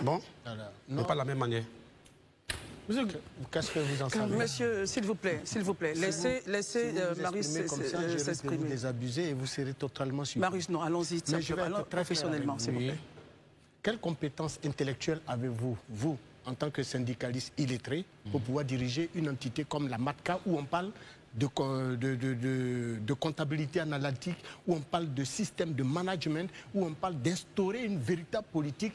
Bon, non, pas de la même manière. Qu'est-ce que vous en savez? Monsieur, s'il vous plaît, laissez Marius s'exprimer. Vous désabusez et vous serez totalement sûr. Marius, non, allons-y, allons professionnellement, s'il vous plaît. Quelles compétences intellectuelles avez-vous, vous, en tant que syndicaliste illettré, pour pouvoir diriger une entité comme la MATCA, où on parle de comptabilité analytique, où on parle de système de management, où on parle d'instaurer une véritable politique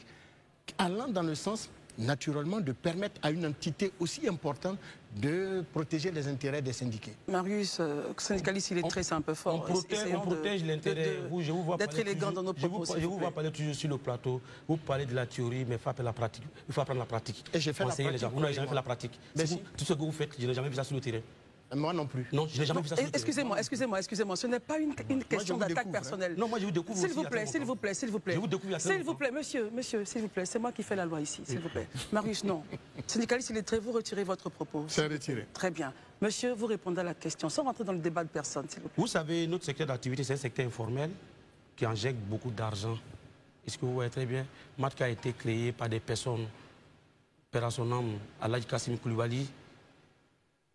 allant dans le sens, naturellement, de permettre à une entité aussi importante de protéger les intérêts des syndiqués. Marius, syndicaliste illettré, c'est un peu fort. On protège l'intérêt. D'être élégant dans nos propos. Je vous vois parler toujours sur le plateau. Vous parlez de la théorie, mais il faut apprendre la pratique. Il faut apprendre la pratique. Et j'ai fait la pratique. Vous n'avez jamais fait la pratique. Tout ce que vous faites, je n'ai jamais vu ça sur le terrain. Moi non plus. Non, je n'ai jamais vu ça sur le terrain. Excusez-moi. Ce n'est pas une question d'attaque personnelle. Non, moi je vous découvre. S'il vous plaît. Je vous découvre. S'il vous plaît, monsieur, s'il vous plaît. C'est moi qui fais la loi ici, s'il vous plaît. Marius, non. Syndicaliste illettré, vous retirez votre propos. C'est retiré. Très bien. Monsieur, vous répondez à la question, sans rentrer dans le débat de personne, s'il vous plaît. Vous savez, notre secteur d'activité, c'est un secteur informel qui injecte beaucoup d'argent. Est-ce que vous voyez très bien? MATCA a été créé par des personnes, père à son nom, Aladji Kassim Koulibaly.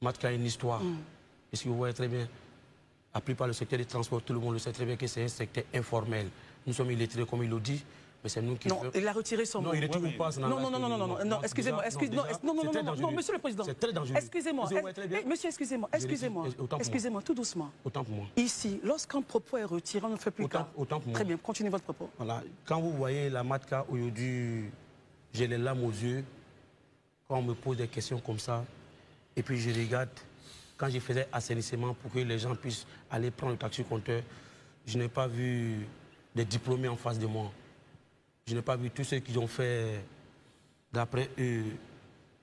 MATCA a une histoire. Est-ce que vous voyez très bien? Appris par le secteur des transports, tout le monde le sait très bien que c'est un secteur informel. Nous sommes illettrés, comme il le dit, mais c'est nous qui... Non, il a retiré son mot. Non, il retire ou pas. Non, excusez-moi, non, monsieur le Président. C'est très dangereux. Excusez-moi, monsieur, excusez-moi, tout doucement. Autant pour moi. Ici, lorsqu'un propos est retiré, on ne fait plus cas. Autant pour moi. Très bien, continuez votre propos. Voilà, quand vous voyez la MATCA aujourd'hui, j'ai les larmes aux yeux, quand on me pose des questions comme ça, et puis je regarde... Quand je faisais assainissement pour que les gens puissent aller prendre le taxi-compteur, je n'ai pas vu des diplômés en face de moi. Je n'ai pas vu tous ceux qui ont fait, d'après eux,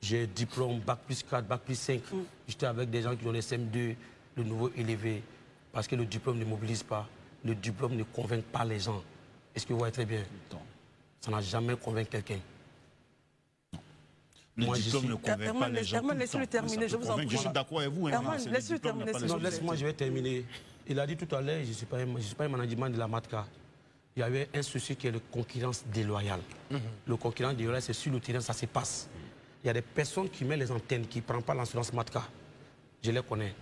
j'ai diplôme Bac plus 4, Bac plus 5. J'étais avec des gens qui ont les CM2, le niveau élevé. Parce que le diplôme ne mobilise pas. Le diplôme ne convainc pas les gens. Est-ce que vous voyez très bien? Ça n'a jamais convaincu quelqu'un. Le diplôme ne convainc pas les gens. Herman, laissez-le terminer, je vous en prie. Je suis d'accord avec vous. Herman, laissez-le terminer. Non, laisse-moi, je vais terminer. Il a dit tout à l'heure, je ne suis pas un management de la MATCA. Il y avait un souci qui est la concurrence déloyale. Le concurrence déloyale, c'est sur le terrain, ça se passe. Il y a des personnes qui mettent les antennes, qui ne prennent pas l'assurance MATCA. Je les connais.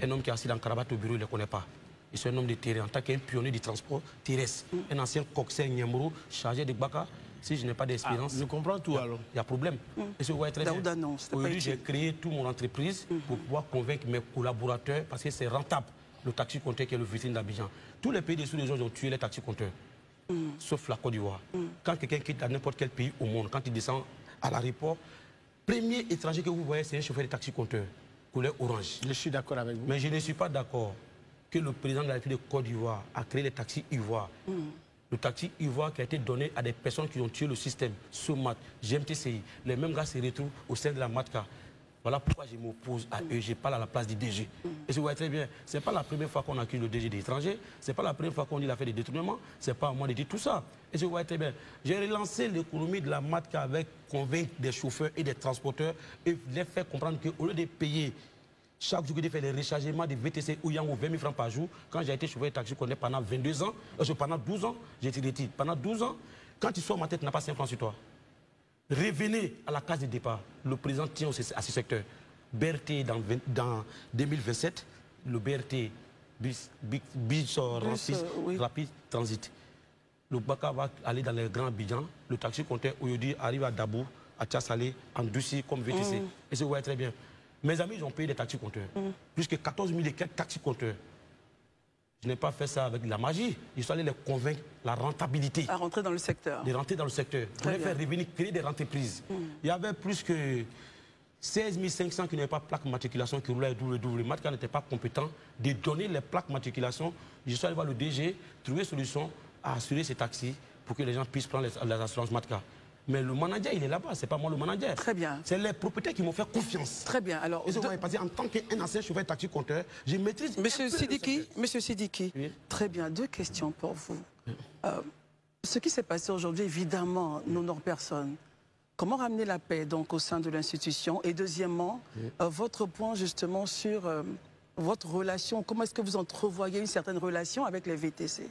Un homme qui est assis dans Karabat au bureau, il ne les connaît pas. Il est un homme de terrain, en tant qu'un pionnier du transport terrestre. Un ancien coxer Niamoro, chargé de Baka. Si je n'ai pas d'expérience, je comprends tout alors. Il y a problème. Et ce très bien. Aujourd'hui, j'ai créé toute mon entreprise pour pouvoir convaincre mes collaborateurs parce que c'est rentable, le taxi-compteur qui est le vitrine d'Abidjan. Tous les pays des sous-régions ont tué les taxi-compteurs, sauf la Côte d'Ivoire. Quand quelqu'un quitte à n'importe quel pays au monde, quand il descend à l'aéroport, premier étranger que vous voyez, c'est un chauffeur de taxi-compteur, couleur orange. Je suis d'accord avec vous. Mais je ne suis pas d'accord que le président de la République de Côte d'Ivoire a créé les taxis ivoires. Le taxi ivoire qui a été donné à des personnes qui ont tué le système, SOMAT, GMTCI. Les mêmes gars se retrouvent au sein de la MATCA. Voilà pourquoi je m'oppose à eux. Je parle à la place du DG. Et je vois très bien, ce n'est pas la première fois qu'on accuse le DG des étrangers. Ce n'est pas la première fois qu'on dit qu'il a fait des détournements. Ce n'est pas à moi de dire tout ça. Et je vois très bien. J'ai relancé l'économie de la MATCA avec convaincre des chauffeurs et des transporteurs et les faire comprendre qu'au lieu de payer chaque jour que j'ai fait les rechargements de VTC ou Yango 20 000 francs par jour, quand j'ai été chauffeur de taxi pendant 22 ans, pendant 12 ans, j'ai été retiré. Pendant 12 ans, quand tu sors ma tête, tu n'as pas 5 francs sur toi. Revenez à la case de départ. Le président tient à ce secteur. BRT dans 2027, le BRT, Rapide Transit. Le Baka va aller dans les grands Abidjan. Le taxi-compteur aujourd'hui arrive à Dabou, à Tchassalé, en Dussi comme VTC. Et ça, vous voyez très bien. Mes amis, ils ont payé des taxis-compteurs. Plus que 14 000 et quelques taxis-compteurs. Je n'ai pas fait ça avec de la magie. Il faut aller les convaincre la rentabilité. À rentrer dans le secteur. De rentrer dans le secteur. Pour les faire revenir, créer des entreprises. Il y avait plus que 16 500 qui n'avaient pas plaque matriculation, qui roulaient double. MATCA n'était pas compétent de donner les plaques matriculation. Je suis allé voir le DG, trouver une solution à assurer ces taxis pour que les gens puissent prendre les assurances MATCA. Mais le manager, il est là-bas, ce n'est pas moi le manager. Très bien. C'est les propriétaires qui m'ont fait confiance. Très bien. Alors, parce qu'en tant qu'un ancien chauffeur taxi-compteur, je maîtrise... Monsieur Sidiki, oui. Très bien, 2 questions pour vous. Ce qui s'est passé aujourd'hui, évidemment, n'honore personne. Comment ramener la paix donc, au sein de l'institution? Et deuxièmement, votre point justement sur votre relation. Comment est-ce que vous entrevoyez une certaine relation avec les VTC?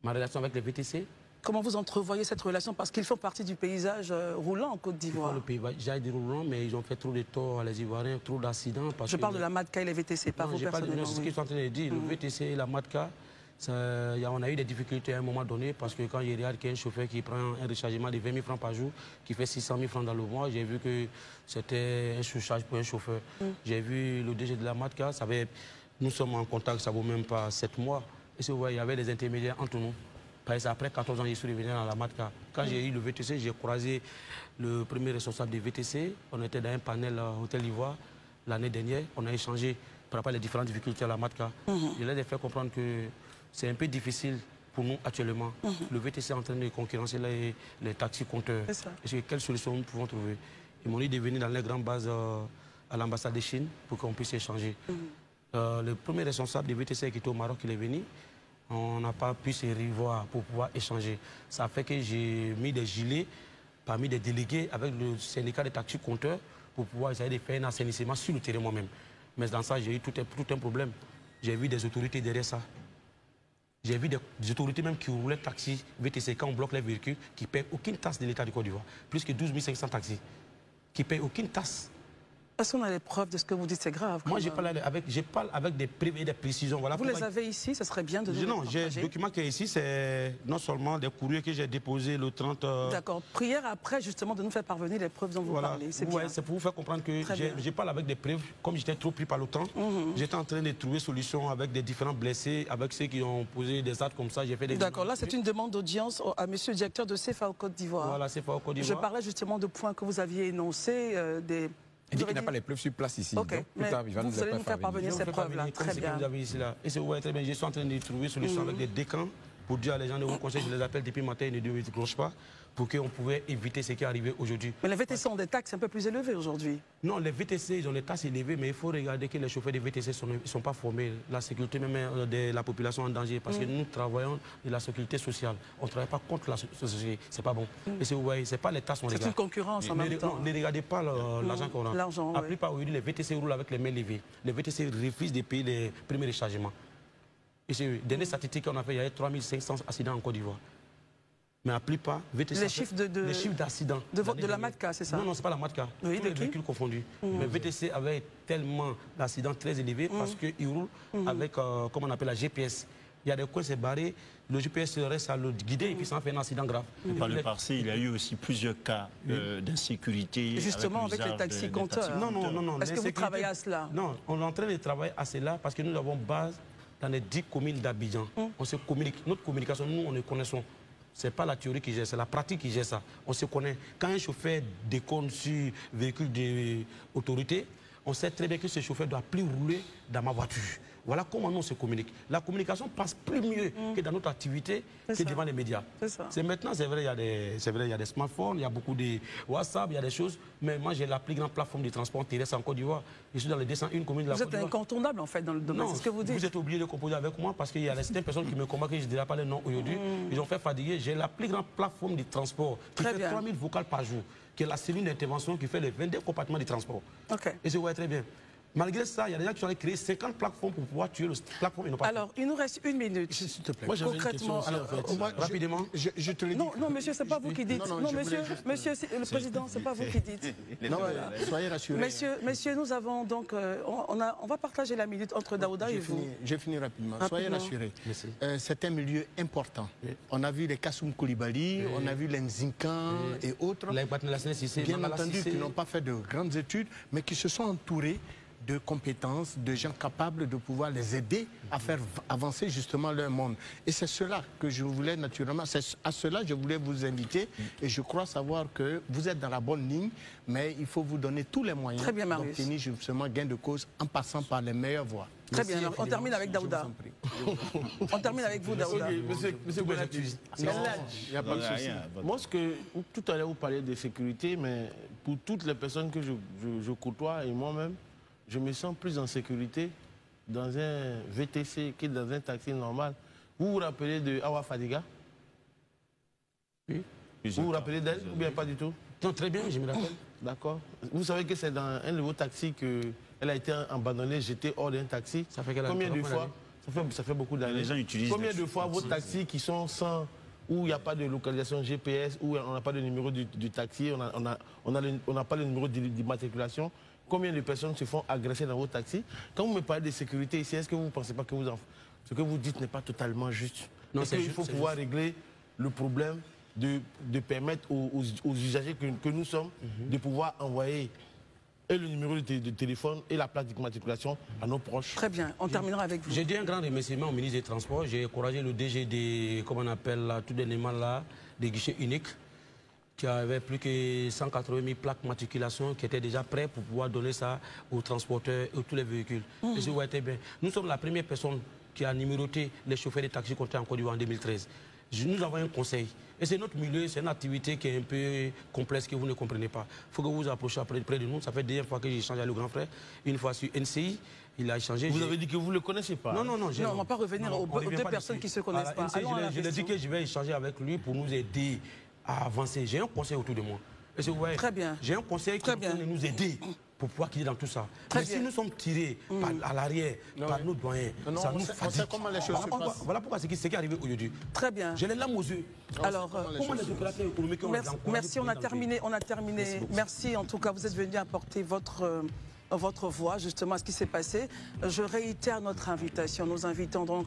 Ma relation avec les VTC? Comment vous entrevoyez cette relation? Parce qu'ils font partie du paysage roulant en Côte d'Ivoire. Le paysage roulant, mais ils ont fait trop de torts à les Ivoiriens, trop d'accidents. Je parle de la MADCA et les VTC, pas vous personnellement. C'est ce qu'ils sont en train de dire. Le VTC et la MADCA, on a eu des difficultés à un moment donné parce que quand il regarde qu'il y a un chauffeur qui prend un rechargement de 20 000 francs par jour, qui fait 600 000 francs dans le mois, j'ai vu que c'était un surcharge pour un chauffeur. J'ai vu le DG de la MADCA, nous sommes en contact, ça ne vaut même pas 7 mois. Et c'est vrai, il y avait des intermédiaires entre nous. Après 14 ans, je suis revenu dans la MADCA. Quand j'ai eu le VTC, j'ai croisé le premier responsable du VTC. On était dans un panel Hôtel Ivoire l'année dernière. On a échangé par rapport aux différentes difficultés à la MADCA. Je leur ai fait comprendre que c'est un peu difficile pour nous actuellement. Le VTC est en train de concurrencer les taxis compteurs. Et quelles solutions nous pouvons trouver? Ils m'ont dit de venir dans les grandes bases à l'ambassade de Chine pour qu'on puisse échanger. Le premier responsable du VTC qui était au Maroc, il est venu. On n'a pas pu se revoir pour pouvoir échanger. Ça fait que j'ai mis des gilets parmi des délégués avec le syndicat des taxis compteurs pour pouvoir essayer de faire un assainissement sur le terrain moi-même. Mais dans ça, j'ai eu tout un problème. J'ai vu des autorités derrière ça. J'ai vu des autorités même qui roulaient taxis VTC quand on bloque les véhicules qui ne payent aucune taxe de l'État du Côte d'Ivoire. Plus que 12 500 taxis qui ne payent aucune taxe. Parce qu'on a les preuves de ce que vous dites, c'est grave. Moi, je parle avec des preuves et des précisions. Voilà vous les avez ici, ça serait bien de nous Non, le document qui est ici, c'est non seulement des courriers que j'ai déposés le 30... D'accord. Prière après, justement, de nous faire parvenir les preuves dont vous parlez. C'est bien. C'est pour vous faire comprendre que je parle avec des preuves. Comme j'étais trop pris par le temps, j'étais en train de trouver solution avec des différents blessés, avec ceux qui ont posé des actes comme ça. D'accord, là, c'est une demande d'audience à monsieur le directeur de CFA au Côte d'Ivoire. Voilà, CFA au Côte d'Ivoire. Je parlais justement de points que vous aviez énoncés, Il dit qu'il n'a pas les preuves sur place ici. Ok, donc, mais vous allez nous faire parvenir ces preuves-là. Très bien. Vous avez ici, là. Et c'est très bien. Je suis en train de trouver une solution avec des décans pour dire à les gens de mon conseil, je les appelle depuis matin, ils ne décrochent pas, pour qu'on pouvait éviter ce qui est arrivé aujourd'hui. Mais les VTC ont des taxes un peu plus élevées aujourd'hui. Non, les VTC, ils ont des taxes élevées, mais il faut regarder que les chauffeurs des VTC ne sont pas formés. La sécurité même de la population en danger, parce que nous travaillons de la sécurité sociale. On ne travaille pas contre la société, c'est pas bon. Et c'est pas les taxes qu'on regarde. C'est une concurrence en même temps. Ne regardez pas l'argent qu'on a. L'argent, la plupart aujourd'hui, les VTC roulent avec les mains levées. Les VTC refusent de payer les premiers rechargements. Et c'est dernière statistique qu'on a fait, il y avait 3500 accidents en Côte d'Ivoire. Mais la plupart, VTC... Les chiffres d'accidents. De la MADCA, c'est ça? Non, ce n'est pas la MADCA. Oui, tous les véhicules confondus. Mais VTC avait tellement d'accidents très élevés parce qu'ils roulent avec, comme on appelle la GPS. Il y a des coins, c'est barré, le GPS reste à le guider et puis ça en fait un accident grave. Par le passé, il y a eu aussi plusieurs cas d'insécurité. Justement, avec les taxis compteurs. Non. Est-ce que vous travaillez à cela? Non, on est en train de travailler à cela parce que nous avons base dans les 10 communes d'Abidjan. On se communique. Notre communication, nous, on le connaissons. Ce n'est pas la théorie qui gère, c'est la pratique qui gère ça. On se connaît. Quand un chauffeur déconne sur véhicule d'autorité, on sait très bien que ce chauffeur ne doit plus rouler dans ma voiture. Voilà comment nous on se communique. La communication passe plus mieux que dans notre activité que devant les médias. C'est maintenant, c'est vrai, il y a des smartphones, il y a beaucoup de WhatsApp, il y a des choses. Mais moi, j'ai la plus grande plateforme de transport terrestre en Côte d'Ivoire. Je suis dans les 201 communes de la Côte d'Ivoire. Vous êtes incontournable en fait dans le domaine, c'est ce que vous dites. Vous êtes obligé de composer avec moi parce qu'il y a certaines personnes qui me combattent, que je ne dirai pas les noms aujourd'hui. Ils ont fait fatiguer. J'ai la plus grande plateforme de transport qui fait 3000 vocales par jour, qui est la cellule d'intervention qui fait les 22 compartiments de transport. Et je vois très bien. Malgré ça, il y a des gens qui ont créé 50 plateformes pour pouvoir tuer le plateforme. Alors, il nous reste 1 minute. S'il te plaît. Moi, concrètement, rapidement. Je te le dis. Non, monsieur, c'est pas vous qui dites. Non, monsieur, le président, c'est pas vous qui dites. Non, soyez rassurés. Messieurs, nous avons donc, on va partager la minute entre Daouda et vous. Je finis rapidement. Soyez rassurés. C'est un milieu important. On a vu les Kassoum Koulibaly, on a vu les Nzinkan et autres. Bien entendu, qui n'ont pas fait de grandes études, mais qui se sont entourés de compétences, de gens capables de pouvoir les aider à faire avancer justement leur monde. Et c'est cela que je voulais naturellement, c'est à cela que je voulais vous inviter. Et je crois savoir que vous êtes dans la bonne ligne, mais il faut vous donner tous les moyens d'obtenir justement gain de cause en passant par les meilleures voies. Très bien, alors, on termine avec Daouda. On termine avec vous, Daouda. Monsieur Bonatus, il n'y a pas de souci. Moi, tout à l'heure, vous parliez de sécurité, mais pour toutes les personnes que je côtoie et moi-même, je me sens plus en sécurité dans un VTC que dans un taxi normal. Vous vous rappelez de Awa Fadiga? Oui. Vous vous rappelez d'elle ou bien pas du tout? Non, très bien, je me rappelle. D'accord. Vous savez que c'est dans un de vos taxis qu'elle a été abandonnée, jetée hors d'un taxi. Ça fait combien de fois? Ça fait beaucoup d'années. Les gens utilisent. Combien de fois vos taxis qui sont sans où il n'y a pas de localisation GPS, où on n'a pas de numéro du taxi, on n'a pas le numéro d'immatriculation. Combien de personnes se font agresser dans vos taxis? Quand vous me parlez de sécurité ici, est-ce que vous ne pensez pas que ce que vous dites n'est pas totalement juste? Est-ce qu'il faut pouvoir régler le problème de permettre aux usagers que nous sommes de pouvoir envoyer et le numéro de téléphone et la plaque d'immatriculation à nos proches? Très bien, on terminera avec vous. J'ai dit un grand remerciement au ministre des Transports. J'ai encouragé le DG des, comment on appelle là, tout dernièrement là, des guichets uniques, qui avait plus que 180 000 plaques matriculation qui étaient déjà prêts pour pouvoir donner ça aux transporteurs et à tous les véhicules. Et je vois très bien. Nous sommes la première personne qui a numéroté les chauffeurs de taxis comptés en Côte d'Ivoire en 2013. Nous avons un conseil. Et c'est notre milieu, c'est une activité qui est un peu complexe que vous ne comprenez pas. Il faut que vous vous approchiez près de nous. Ça fait la deuxième fois que j'ai échangé avec le grand frère. Une fois sur NCI, il a échangé. Vous avez dit que vous ne le connaissez pas? Non, non, non. Non, on ne va pas revenir aux deux personnes qui ne se connaissent pas. Je lui ai dit que je vais échanger avec lui pour nous aider à avancer. J'ai un conseil autour de moi. Et ouais, très bien. J'ai un conseil qui peut nous aider pour pouvoir quitter dans tout ça. Mais si nous sommes tirés à l'arrière par nos doyens, ça nous fatigue. Comment les choses se passent. Voilà pourquoi c'est ce qui est arrivé aujourd'hui. Très bien. J'ai les larmes aux yeux. Alors, comment les opérateurs économiques ont merci, on a terminé. Merci en tout cas, vous êtes venu apporter votre voix justement à ce qui s'est passé. Je réitère notre invitation. Nous invitons donc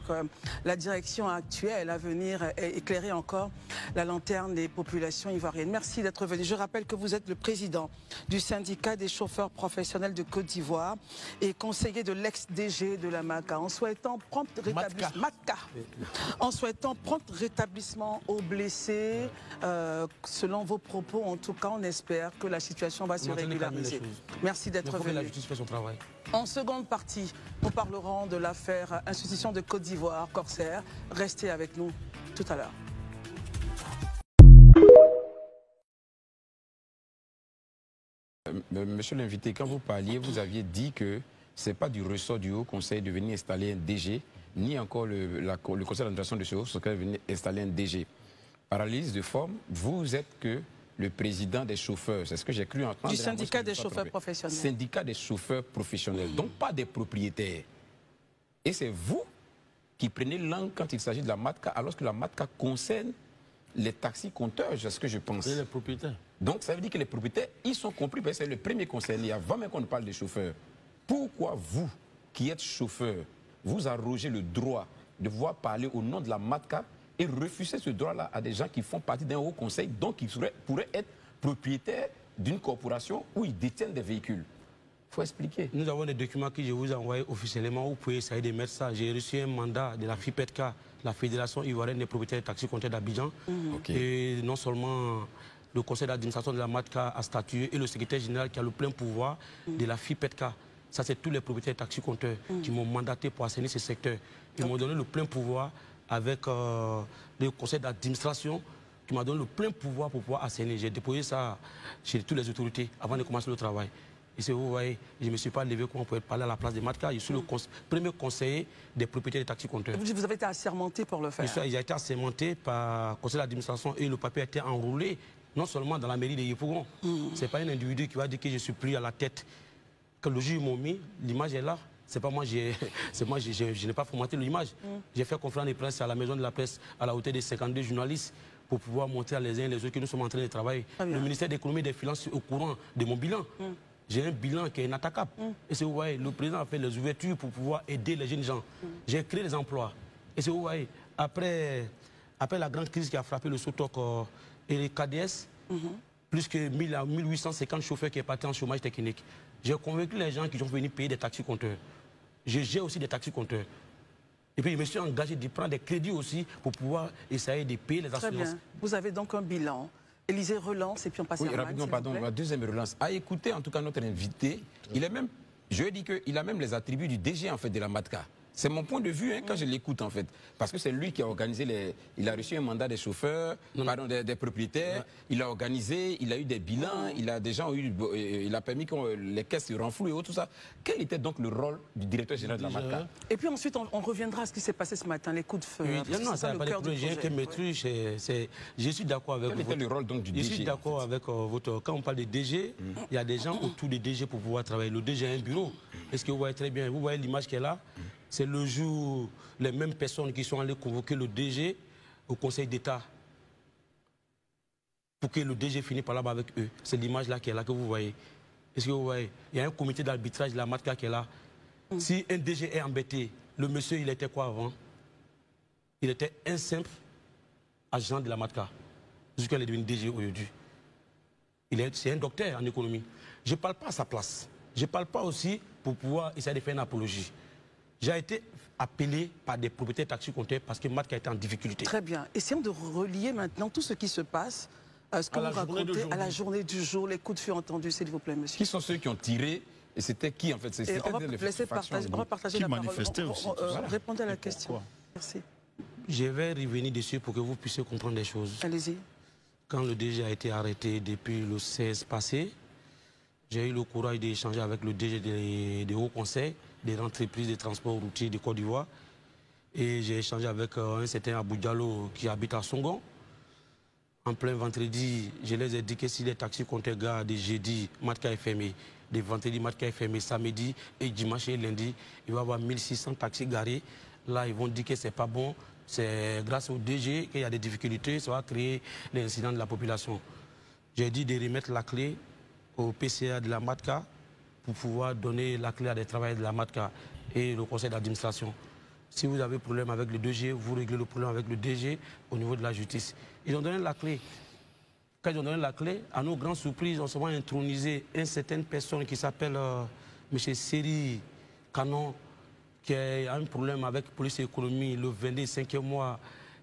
la direction actuelle à venir éclairer encore la lanterne des populations ivoiriennes. Merci d'être venu. Je rappelle que vous êtes le président du syndicat des chauffeurs professionnels de Côte d'Ivoire et conseiller de l'ex-DG de la MACA. En souhaitant prompt rétablissement aux blessés, selon vos propos, en tout cas, on espère que la situation va se régulariser. Merci d'être venu. Fait son travail. En seconde partie, nous parlerons de l'affaire Institution de Côte d'Ivoire, Corsair. Restez avec nous tout à l'heure. Monsieur l'invité, quand vous parliez, vous aviez dit que ce n'est pas du ressort du Haut Conseil de venir installer un DG, ni encore le Conseil d'administration de ce Haut Conseil de venir installer un DG. Paralyse de forme, vous êtes que le président des chauffeurs, c'est ce que j'ai cru entendre. Du syndicat des chauffeurs professionnels. Syndicat des chauffeurs professionnels, donc pas des propriétaires. Et c'est vous qui prenez langue quand il s'agit de la MATCA, alors que la MATCA concerne les taxis compteurs, c'est ce que je pense. Et les propriétaires. Donc ça veut dire que les propriétaires, ils sont compris, parce que c'est le premier concerné, avant même qu'on ne parle des chauffeurs. Pourquoi vous, qui êtes chauffeur, vous arrogez le droit de pouvoir parler au nom de la MATCA et refuser ce droit-là à des gens qui font partie d'un haut conseil, donc ils pourraient être propriétaires d'une corporation où ils détiennent des véhicules? Il faut expliquer. Nous avons des documents que je vous ai envoyés officiellement. Vous pouvez essayer de mettre ça. J'ai reçu un mandat de la FIPETK, la Fédération ivoirienne des propriétaires de taxis compteurs d'Abidjan. Et non seulement le conseil d'administration de la MATCA a statué et le secrétaire général qui a le plein pouvoir de la FIPETK. Ça, c'est tous les propriétaires de taxis compteurs qui m'ont mandaté pour assainir ce secteur. Ils m'ont donné le plein pouvoir avec le conseil d'administration qui m'a donné le plein pouvoir pour pouvoir assainir. J'ai déposé ça chez toutes les autorités avant de commencer le travail. Et si vous voyez, je ne me suis pas levé comment on peut parler à la place des MATCA. Je suis le premier conseiller des propriétaires des taxis compteurs. Vous avez été assermenté pour le faire? Il a été assermenté par le conseil d'administration et le papier a été enroulé non seulement dans la mairie de Yopougon. Ce n'est pas un individu qui va dire que je suis pris à la tête. Quand le juge m'a mis, l'image est là. C'est pas moi, je n'ai pas formaté l'image. J'ai fait conférence de presse à la maison de la presse à la hauteur de 52 journalistes pour pouvoir montrer à les uns et les autres que nous sommes en train de travailler. Le ministère de l'économie et des finances est au courant de mon bilan. J'ai un bilan qui est inattaquable. Et si vous voyez, le président a fait les ouvertures pour pouvoir aider les jeunes gens. J'ai créé des emplois. Et si vous voyez, après la grande crise qui a frappé le Sotok et les KDS, plus que 1850 chauffeurs qui sont partis en chômage technique. J'ai convaincu les gens qui sont venus payer des taxis compteurs. J'ai aussi des taxis compteurs. Et puis je me suis engagé de prendre des crédits aussi pour pouvoir essayer de payer les assurances. Très bien. Vous avez donc un bilan. Élisée relance et puis on passe à Armand. Rapidement, pardon, ma deuxième relance. À écouter en tout cas notre invité, il est même, je dis qu'il a même les attributs du DG en fait de la MATCA. C'est mon point de vue quand je l'écoute en fait. Parce que c'est lui qui a organisé il a reçu un mandat des chauffeurs, des propriétaires, il a organisé, il a eu des bilans, il a des gens il a permis que les caisses se renflouent et tout ça. Quel était donc le rôle du directeur général de la MATCA? Et puis ensuite on reviendra à ce qui s'est passé ce matin, les coups de feu. Oui, non, ça n'a pas de projet que maîtrise. Je suis d'accord avec vous. Quel était le rôle donc du DG? Je suis d'accord avec votre. Quand on parle de DG, il y a des gens autour du DG pour pouvoir travailler. Le DG a un bureau. Est-ce que vous voyez très bien? Vous voyez l'image qui est là? C'est le jour, les mêmes personnes qui sont allées convoquer le DG au Conseil d'État pour que le DG finisse par là-bas avec eux. C'est l'image là qui est là que vous voyez. Est-ce que vous voyez? Il y a un comité d'arbitrage de la MATCA qui est là. Si un DG est embêté, le monsieur, il était quoi avant? Il était un simple agent de la MATCA. Jusqu'à il est devenu DG aujourd'hui. C'est un docteur en économie. Je ne parle pas à sa place. Je ne parle pas aussi pour pouvoir essayer de faire une apologie. J'ai été appelé par des propriétaires taxi-compteurs parce que MATCA était en difficulté. Très bien. Essayons de relier maintenant tout ce qui se passe, ce que vous racontez à la journée du jour, les coups de feu entendus, s'il vous plaît, monsieur. Qui sont ceux qui ont tiré et c'était qui en fait? On va laisser partager la parole. Aussi, répondez à la question. Merci. Je vais revenir dessus pour que vous puissiez comprendre les choses. Allez-y. Quand le DG a été arrêté depuis le 16 passé, j'ai eu le courage d'échanger avec le DG des hauts conseils des entreprises de transport routier de Côte d'Ivoire. Et j'ai échangé avec un certain Abou Diallo qui habite à Songon. En plein vendredi, je les ai dit que si les taxis comptaient gare de jeudi, MATCA est fermé. De vendredi, MATCA est fermé. Samedi et dimanche et lundi, il va y avoir 1600 taxis garés. Là, ils vont dire que ce n'est pas bon. C'est grâce au DG qu'il y a des difficultés. Ça va créer l'incident de la population. J'ai dit de remettre la clé au PCA de la MATCA pour pouvoir donner la clé à des travailleurs de la MATCA et le conseil d'administration. Si vous avez problème avec le DG, vous réglez le problème avec le DG au niveau de la justice. Ils ont donné la clé. Quand ils ont donné la clé, à nos grandes surprises, on se voit introniser une certaine personne qui s'appelle M. Seri Canon, qui a un problème avec police et économie le 25e mois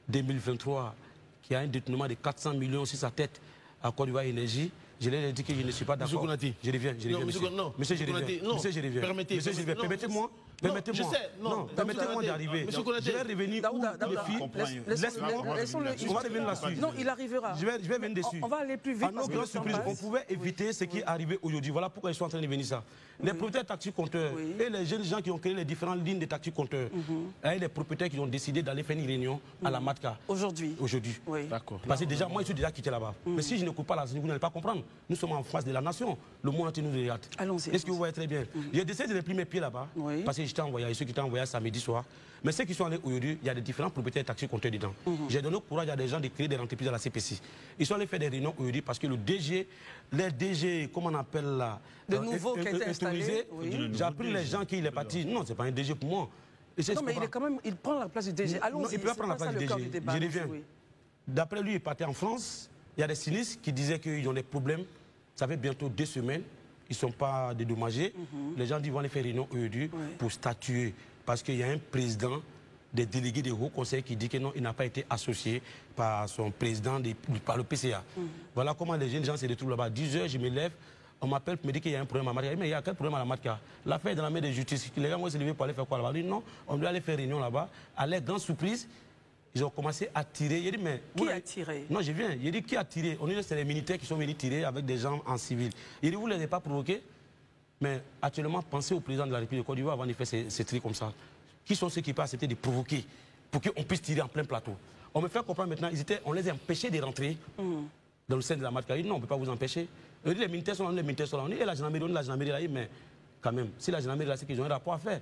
2023, qui a un détournement de 400 millions sur sa tête à Côte d'Ivoire Énergie. Je leur ai dit que je ne suis pas d'accord. Je reviens, monsieur, je reviens. Permettez-moi. Permettez-moi d'arriver. Je vais revenir où les filles. On va revenir là-dessus. Non, il arrivera. Je vais venir dessus. On va aller plus vite. À nos grandes surprises, on pouvait éviter ce qui est arrivé aujourd'hui. Voilà pourquoi ils sont en train de venir ça. Les propriétaires taxi-compteurs et les jeunes gens qui ont créé les différentes lignes de taxi-compteurs, et les propriétaires qui ont décidé d'aller faire une réunion à la MATCA. Aujourd'hui. Oui. D'accord. Parce que déjà, moi, je suis déjà quitté là-bas. Mais si je ne coupe pas là, vous n'allez pas comprendre. Nous sommes en face de la nation. Le monde entier nous regarde. Allons-y. Est-ce que vous voyez très bien? J'ai décidé de ne plus mes pieds là-bas. Parce que j'étais en voyage, ceux qui étaient en voyage samedi soir. Mais ceux qui sont allés aujourd'hui, il y a des différents propriétaires taxi-compteurs dedans. J'ai donné au courage à des gens de créer des entreprises à la CPC. Ils sont allés faire des réunions aujourd'hui parce que le DG, les DG, comment on appelle là, de nouveau qui a été installé. J'ai appris les gens qui il est parti. Non, c'est pas un DG pour moi. Non, mais il est quand même, il prend la place du DG. Allons-y. Non, il peut pas prendre la place du DG. Je reviens. D'après lui, il partait en France. Il y a des sinistres qui disaient qu'ils ont des problèmes. Ça fait bientôt 2 semaines. Ils ne sont pas dédommagés. Les gens disent qu'ils vont aller faire réunion aujourd'hui pour statuer. Parce qu'il y a un président des délégués des hauts conseils qui dit que non, il n'a pas été associé par son président, par le PCA. Voilà comment les jeunes gens se retrouvent là-bas. 10 h, je me lève. On m'appelle pour me dire qu'il y a un problème à la MATCA. Mais il y a quel problème à la MATCA? L'affaire est dans la main de justice. Les gens vont se lever pour aller faire quoi là-bas? Non, on doit aller faire réunion là-bas. À leur grande surprise, ils ont commencé à tirer. Il dit, mais qui a tiré? Non, je viens. Il dit, qui a tiré? On dit que c'est les militaires qui sont venus tirer avec des gens en civil. Il dit, vous ne les avez pas provoqués? Mais actuellement, pensez au président de la République de Côte d'Ivoire avant de faire ces trucs comme ça. Qui sont ceux qui peuvent accepter de provoquer pour qu'on puisse tirer en plein plateau? On me fait comprendre maintenant, on les a empêchés de rentrer dans le sein de la MATCA. Il dit, non, on ne peut pas vous empêcher. Il dit, les militaires sont là, les militaires sont là. On dit, et la gendarmerie là, mais quand même, si la gendarmerie là, c'est qu'ils ont un rapport à faire.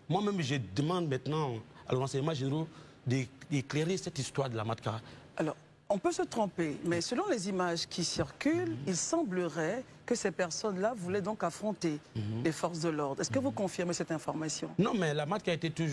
Moi-même, je demande maintenant à l'enseignement général d'éclairer cette histoire de la MATCA. Alors, on peut se tromper, mais selon les images qui circulent, il semblerait que ces personnes-là voulaient donc affronter les forces de l'ordre. Est-ce que vous confirmez cette information? Non, mais la MATCA a été toujours...